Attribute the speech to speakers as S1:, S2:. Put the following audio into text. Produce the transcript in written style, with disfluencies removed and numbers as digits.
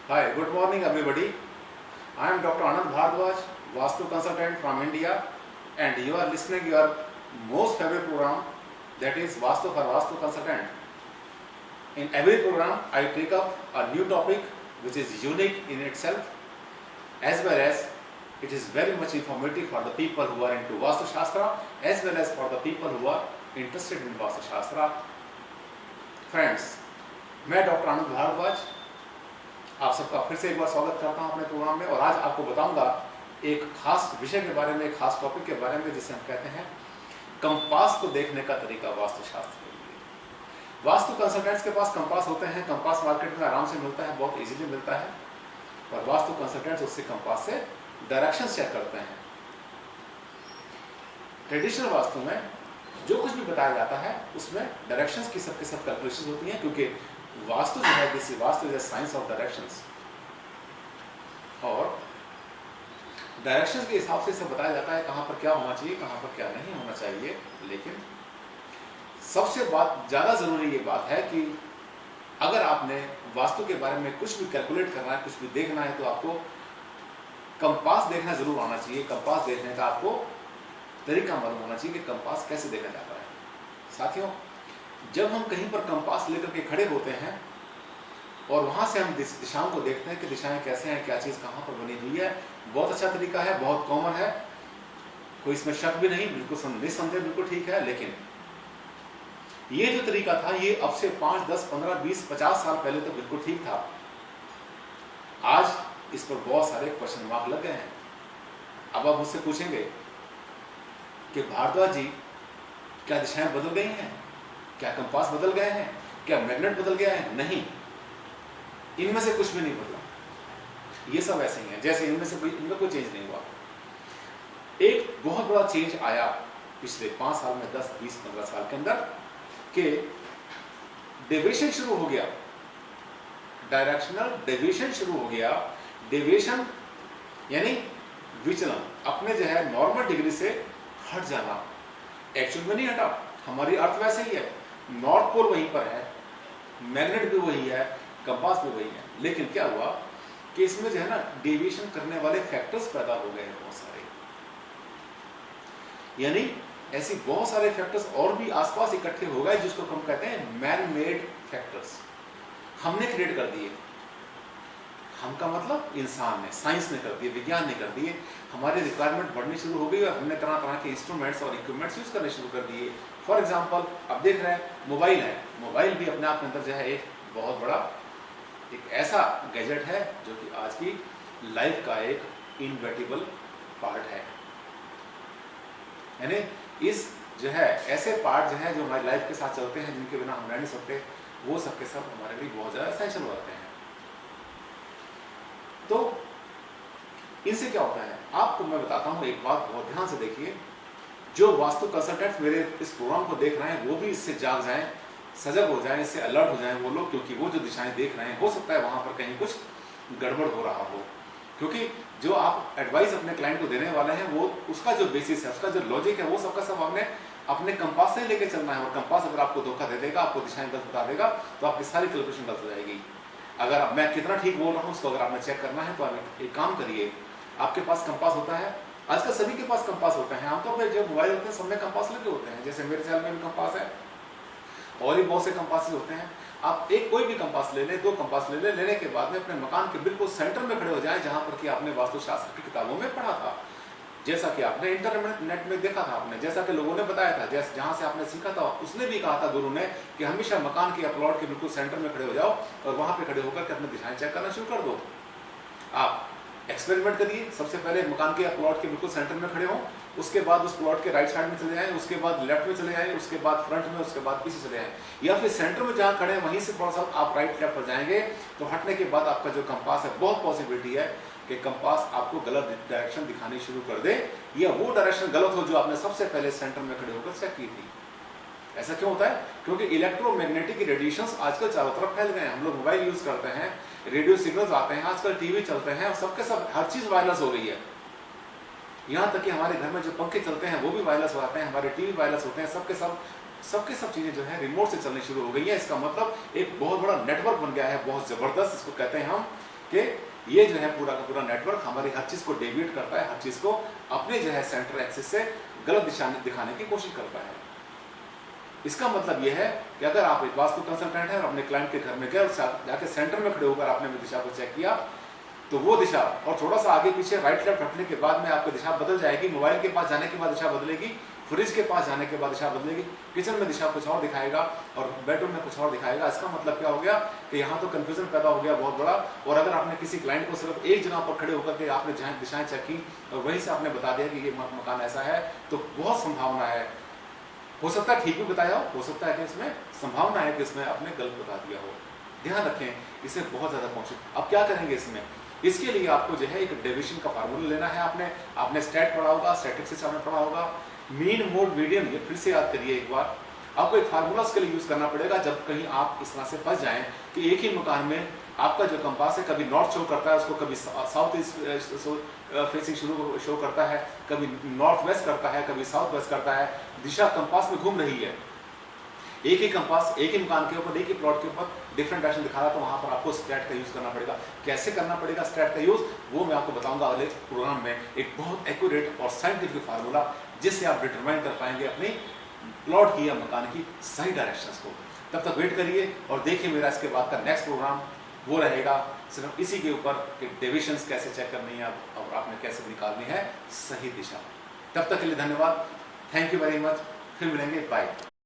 S1: Hi, good morning everybody. I am Dr. Anand Bhardwaj, Vastu consultant from India, and you are listening your most favorite program, that is Vastu for Vastu consultant. In every program, I take up a new topic which is unique in itself, as well as it is very much informative for the people who are into Vastu Shastra, as well as for the people who are interested in Vastu Shastra. Friends, मैं doctor आनंद भारद्वाज आप सबका फिर से एक बार स्वागत करता हूं अपने प्रोग्राम में। और आज आपको बताऊंगा एक खास विषय के बारे में, एक खास टॉपिक के बारे में, जिसे हम कहते हैं कंपास को देखने का तरीका वास्तुशास्त्र के लिए। वास्तु कंसल्टेंट्स के पास कंपास होते हैं, कंपास मार्केट में आराम से मिलता है, बहुत इजीली मिलता है, और वास्तु कंसल्टेंट्स उससे कंपास से डायरेक्शन चेक करते हैं। ट्रेडिशनल वास्तु में जो कुछ भी बताया जाता है उसमें डायरेक्शंस की सबके सब कैलकुलेशंस होती हैं, क्योंकि वास्तु जो है, vastu is science of directions, और डायरेक्शंस के हिसाब से इसे बताया जाता है कहां पर क्या होना चाहिए, कहां पर क्या नहीं होना चाहिए। लेकिन सबसे ज्यादा जरूरी ये बात है कि अगर आपने वास्तु के बारे में कुछ भी कैलकुलेट करना है, कुछ भी देखना है, तो आपको कंपास देखना जरूर आना चाहिए। कंपास देखने का आपको तरीका मालूम होना चाहिए कि कंपास कैसे देखा जाता है। साथियों, जब हम कहीं पर कंपास लेकर के खड़े होते हैं और वहां से हम दिशाओं को देखते हैं कि दिशाएं कैसे हैं, क्या चीज कहां पर बनी हुई है, बहुत अच्छा तरीका है, बहुत कॉमन है, कोई इसमें शक भी नहीं, बिल्कुल निस्संदेह बिल्कुल ठीक है। लेकिन ये जो तरीका था, ये अब से 5, 10, 15, 20, 50 साल पहले तो बिल्कुल ठीक था। आज इस पर बहुत सारे क्वेश्चन मार्क लग गए हैं। अब आप मुझसे पूछेंगे कि भारद्वाज जी, क्या दिशाएं बदल गई हैं, क्या कंपास बदल गए हैं, क्या मैग्नेट बदल गया है? नहीं, इनमें से कुछ भी नहीं बदला। ये सब ऐसे ही है जैसे इनमें कोई चेंज नहीं हुआ। एक बहुत बड़ा चेंज आया पिछले 5 साल में, 10, 20, 15 साल के अंदर, कि डेविएशन शुरू हो गया, डायरेक्शनल डेविएशन शुरू हो गया। डेविएशन यानी विचलन, अपने जो है नॉर्मल डिग्री से हट जाना। एक्चुअल में नहीं हटा, हमारी अर्थ वैसे ही है, नॉर्थ पोल वहीं पर है, मैग्नेट भी वही है, कंपास भी वही है। लेकिन क्या हुआ कि इसमें जो है ना, डेविएशन करने वाले फैक्टर्स पैदा हो गए हैं बहुत सारे। यानी ऐसी बहुत सारे फैक्टर्स और भी आसपास इकट्ठे हो गए, जिसको हम कहते हैं मैन मेड फैक्टर्स। हमने क्रिएट कर दिए। हम का मतलब इंसान ने, साइंस ने कर दिए, विज्ञान ने कर दिए। हमारी रिक्वायरमेंट बढ़नी शुरू हो गई और हमने तरह तरह के इंस्ट्रूमेंट्स और इक्विपमेंट्स यूज करने शुरू कर दिए। फॉर एग्जांपल, अब देख रहे हैं मोबाइल है, मोबाइल भी अपने आप के अंदर जो है एक बहुत बड़ा एक ऐसा गैजेट है जो कि आज की लाइफ का एक इनवेटिबल पार्ट है। यानी इस जो है ऐसे पार्ट जो है जो हमारी लाइफ के साथ चलते हैं, जिनके बिना हम रह नहीं सकते, वो सबके सब हमारे लिए बहुत ज्यादा एसेंशियल हो जाते हैं। तो इनसे क्या होता है, आपको मैं बताता हूं एक बात, बहुत ध्यान से देखिए। जो वास्तु कंसल्टेंट्स मेरे इस प्रोग्राम को देख रहे हैं, वो भी इससे जाग जाएं, सजग हो जाएं, इससे अलर्ट हो जाएं वो लोग, क्योंकि वो जो दिशाएं देख रहे हैं, हो सकता है वहां पर कहीं कुछ गड़बड़ हो रहा हो। क्योंकि जो आप एडवाइस अपने क्लाइंट को देने वाले हैं, वो उसका जो बेसिस है, उसका जो लॉजिक है, वो सबका सब आपने अपने कंपास से लेके चलना है। और कंपास अगर आपको धोखा दे देगा, आपको दिशाएं गलत बता देगा, तो आपकी सारी कैलकुलेशन गलत हो जाएगी। अगर मैं कितना ठीक बोल रहा हूँ उसको अगर आपने चेक करना है, तो आप एक काम करिए, आपके पास कंपास होता है, आजकल सभी के पास कंपास होता है। आमतौर पर जो मोबाइल होते हैं, सब में कंपास लगे होते हैं, जैसे मेरे सेल में भी कंपास है, और भी बहुत से कंपास होते हैं। आप एक कोई भी कंपास ले लें, 2 कंपास ले लें, लेने के बाद में अपने मकान के बिल्कुल सेंटर में खड़े हो जाएं, जहां पर कि आपने वास्तुशास्त्र की किताबों में पढ़ा था, जैसा कि आपने इंटरनेट में देखा था, आपने जैसा कि लोगों ने बताया था, जैसे जहां से आपने सीखा था। उसने भी कहा था, गुरु ने, कि हमेशा मकान के प्लॉट के बिल्कुल सेंटर में खड़े हो जाओ और वहां पे खड़े होकर के अपने दिशाएं चेक करना शुरू कर दो। आप एक्सपेरिमेंट करिए। सबसे पहले मकान के प्लॉट के बिल्कुल सेंटर में खड़े हो, उसके बाद उस प्लॉट के राइट साइड में चले जाएं, उसके बाद लेफ्ट में चले जाएं, उसके बाद फ्रंट में, उसके बाद पीछे चले जाएं, या फिर सेंटर में जहां खड़े हैं वहीं से थोड़ा सा आप राइट लेफ्ट पर जाएंगे, तो हटने के बाद आपका जो कंपास है, बहुत पॉसिबिलिटी है कि कंपास आपको गलत डायरेक्शन दिखानी शुरू कर दे, या वो डायरेक्शन गलत हो जो आपने सबसे पहले सेंटर में खड़े होकर चेक की थी। ऐसा क्यों होता है? क्योंकि इलेक्ट्रोमैग्नेटिक रेडिएशंस आजकल चारों तरफ फैल गए हैं। हम लोग मोबाइल यूज करते हैं, रेडियो सिग्नल्स आते हैं, आजकल टीवी चलते हैं, और सबके सब हर चीज वायरलेस हो गई है। यहाँ तक कि हमारे घर में जो पंखे चलते हैं वो भी वायरलेस हो जाते हैं, हमारे टीवी वायरलेस होते हैं, सबके सब चीजें जो है रिमोट से चलनी शुरू हो गई है। इसका मतलब एक बहुत बड़ा नेटवर्क बन गया है, बहुत जबरदस्त, इसको कहते हैं हम कि ये जो है पूरा का पूरा नेटवर्क हमारी हर चीज़ को डेविएट करता है, हर चीज़ को अपने जो है सेंटर एक्सिस से गलत दिशा दिखाने की कोशिश करता है। इसका मतलब यह है कि अगर आप एक वास्तु कंसल्टेंट हैं और अपने क्लाइंट के घर में गए और जाके सेंटर में खड़े होकर आपने दिशा को चेक किया, तो वो दिशा और थोड़ा सा आगे पीछे राइट लेफ्ट हटने के बाद में आपकी दिशा बदल जाएगी। मोबाइल के पास जाने के बाद दिशा बदलेगी, फ्रिज के पास जाने के बाद दिशा बदलेगी, किचन में दिशा कुछ और दिखाएगा और बेडरूम में कुछ और दिखाएगा। इसका मतलब क्या हो गया कि यहाँ तो कंफ्यूजन पैदा हो गया बहुत बड़ा। और अगर आपने किसी क्लाइंट को सिर्फ एक जगह पर खड़े होकर के आपने जहाँ दिशाएं चेक की और वहीं से आपने बता दिया कि ये मकान ऐसा है, तो बहुत संभावना है, हो सकता है ठीक भी बताया हो सकता है कि इसमें संभावना है कि इसमें आपने गलत बता दिया हो। ध्यान रखें, इसे बहुत ज्यादा कॉन्शियस। अब क्या करेंगे इसमें, इसके लिए आपको जो है एक डेविएशन का फार्मूला लेना है। आपने स्टैट पढ़ा होगा, स्टैटिस्टिक्स आपने पढ़ा होगा, मीन मोड मीडियन, ये फिर से याद करिए एक बार। आपको एक फार्मूला इसके लिए यूज करना पड़ेगा जब कहीं आप इस तरह से फंस जाएं कि एक ही मकान में आपका जो कंपास है कभी नॉर्थ शो करता है, उसको कभी साउथ ईस्ट फेसिंग शो करता है, कभी नॉर्थ वेस्ट करता है, कभी साउथ वेस्ट करता है, दिशा कंपास में घूम रही है। एक ही कंपास एक ही मकान के ऊपर, एक ही प्लॉट के ऊपर डिफरेंट डायरेक्शन दिखा रहा है, तो वहां पर आपको स्टैट का यूज करना पड़ेगा। कैसे करना पड़ेगा स्टैट का यूज, वो मैं आपको बताऊंगा अगले प्रोग्राम में। एक बहुत एक्यूरेट और साइंटिफिक फार्मूला जिससे आप डिटरमाइन कर पाएंगे अपनी प्लॉट की या मकान की सही डायरेक्शंस को। तब तक वेट करिए और देखिए मेरा इसके बाद का नेक्स्ट प्रोग्राम वो रहेगा सिर्फ इसी के ऊपर कि डेविएशंस कैसे चेक करनी है और आपने कैसे निकालनी है सही दिशा। तब तक के लिए धन्यवाद, थैंक यू वेरी मच, फिर मिलेंगे, बाय।